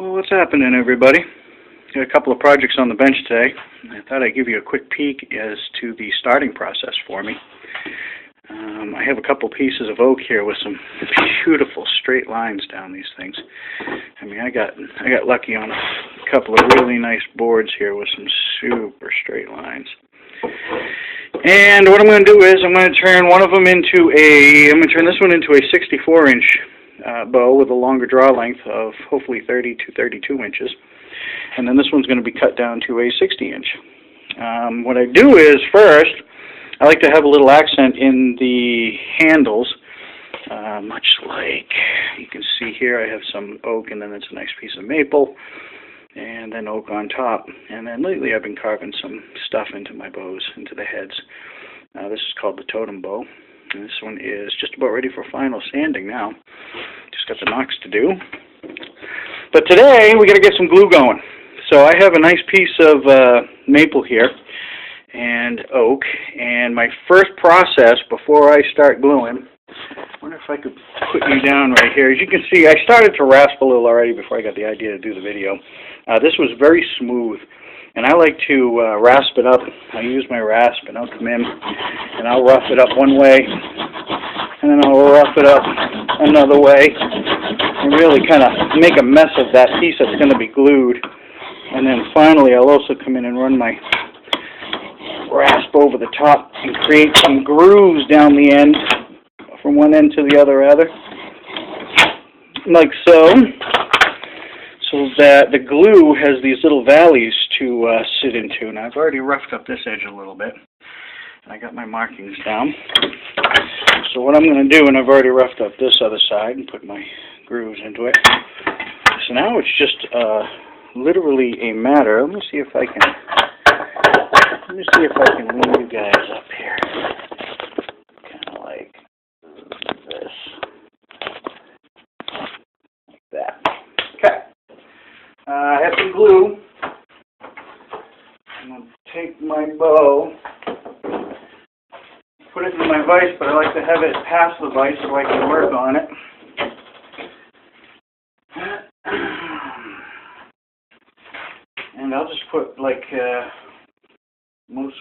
Well, what's happening, everybody? Got a couple of projects on the bench today. I thought I'd give you a quick peek as to the starting process for me. I have a couple pieces of oak here with some beautiful straight lines down these things. I mean, I got lucky on a couple of really nice boards here with some super straight lines. And what I'm going to do is I'm going to turn this one into a 64-inch bow with a longer draw length of hopefully 30 to 32 inches. And then this one's going to be cut down to a 60-inch. What I do is, first, I like to have a little accent in the handles, much like you can see here. I have some oak, and then it's a nice piece of maple, and then oak on top. And then lately I've been carving some stuff into my bows, into the heads. This is called the totem bow, and this one is just about ready for final sanding now. Just got the nocks to do. But today we got to get some glue going. So I have a nice piece of maple here and oak, and my first process before I start gluing, I wonder if I could put you down right here. As you can see, I started to rasp a little already before I got the idea to do the video. This was very smooth, and I like to rasp it up. I use my rasp, and I'll come in, and I'll rough it up one way, and then I'll rough it up another way, and really kind of make a mess of that piece that's going to be glued. And then finally, I'll also come in and run my rasp over the top and create some grooves down the end, from one end to the other, rather, like so, so that the glue has these little valleys to sit into. And I've already roughed up this edge a little bit, and I got my markings down. So what I'm going to do, and I've already roughed up this other side and put my grooves into it. So now it's just literally a matter. Let me see if I can lean you guys up here, kind of like this, like that. Okay. I have some glue. I'm going to take my bow, put it in my vise, but I like to have it past the vise so I can work on it. And I'll just put, like most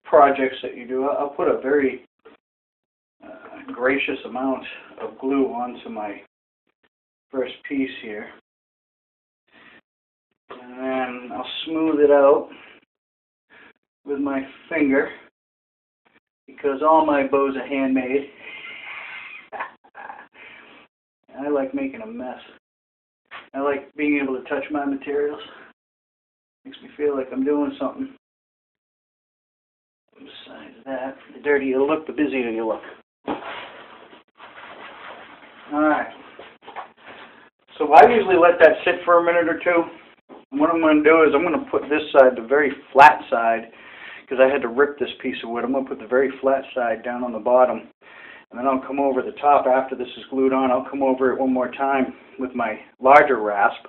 projects that you do, I'll put a very gracious amount of glue onto my first piece here. And then I'll smooth it out with my finger, because all my bows are handmade. I like making a mess. I like being able to touch my materials. Makes me feel like I'm doing something. Besides that, the dirtier you look, the busier you look. Alright. So I usually let that sit for a minute or two. And what I'm going to do is I'm going to put this side, the very flat side, because I had to rip this piece of wood. I'm going to put the very flat side down on the bottom. And then I'll come over the top after this is glued on. I'll come over it one more time with my larger rasp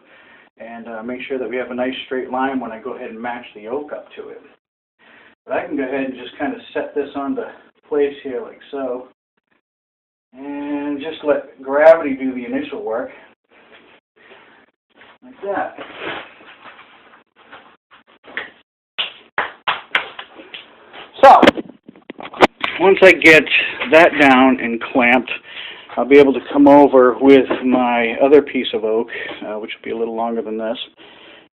and make sure that we have a nice straight line when I go ahead and match the oak up to it. But I can go ahead and just kind of set this onto place here like so, and just let gravity do the initial work, like that. So, once I get that down and clamped, I'll be able to come over with my other piece of oak, which will be a little longer than this,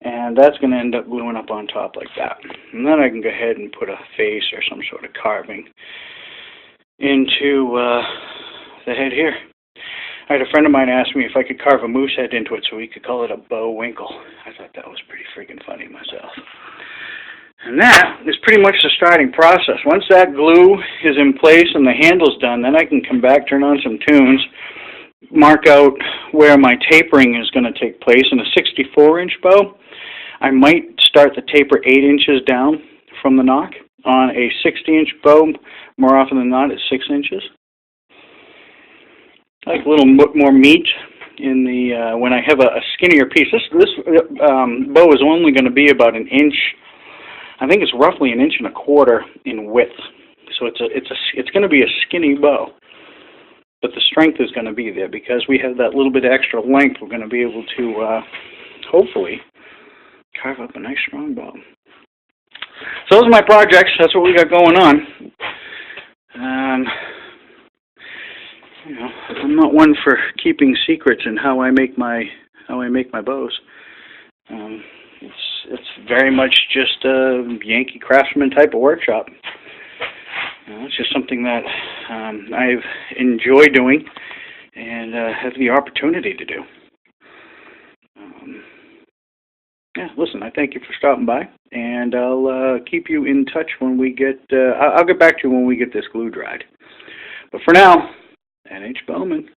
and that's going to end up gluing up on top like that. And then I can go ahead and put a face or some sort of carving into the head here. I had a friend of mine ask me if I could carve a moose head into it so we could call it a bow winkle. I thought that was pretty freaking funny myself. And that is pretty much the starting process. Once that glue is in place and the handle's done, then I can come back, turn on some tunes, mark out where my tapering is going to take place. In a 64-inch bow, I might start the taper 8 inches down from the nock. On a 60-inch bow, more often than not, it's 6 inches. I like a little more meat in the when I have a skinnier piece. This bow is only going to be about an inch. I think it's roughly 1.25 inches in width, so it's going to be a skinny bow, but the strength is going to be there because we have that little bit of extra length. We're going to be able to hopefully carve up a nice strong bow. So those are my projects. That's what we got going on. I'm not one for keeping secrets in how I make my bows. It's very much just a Yankee craftsman type of workshop. It's just something that I've enjoyed doing and have the opportunity to do. Yeah, listen, I thank you for stopping by, and I'll keep you in touch when we get, I'll get back to you when we get this glue dried. But for now, N.H. Bowman.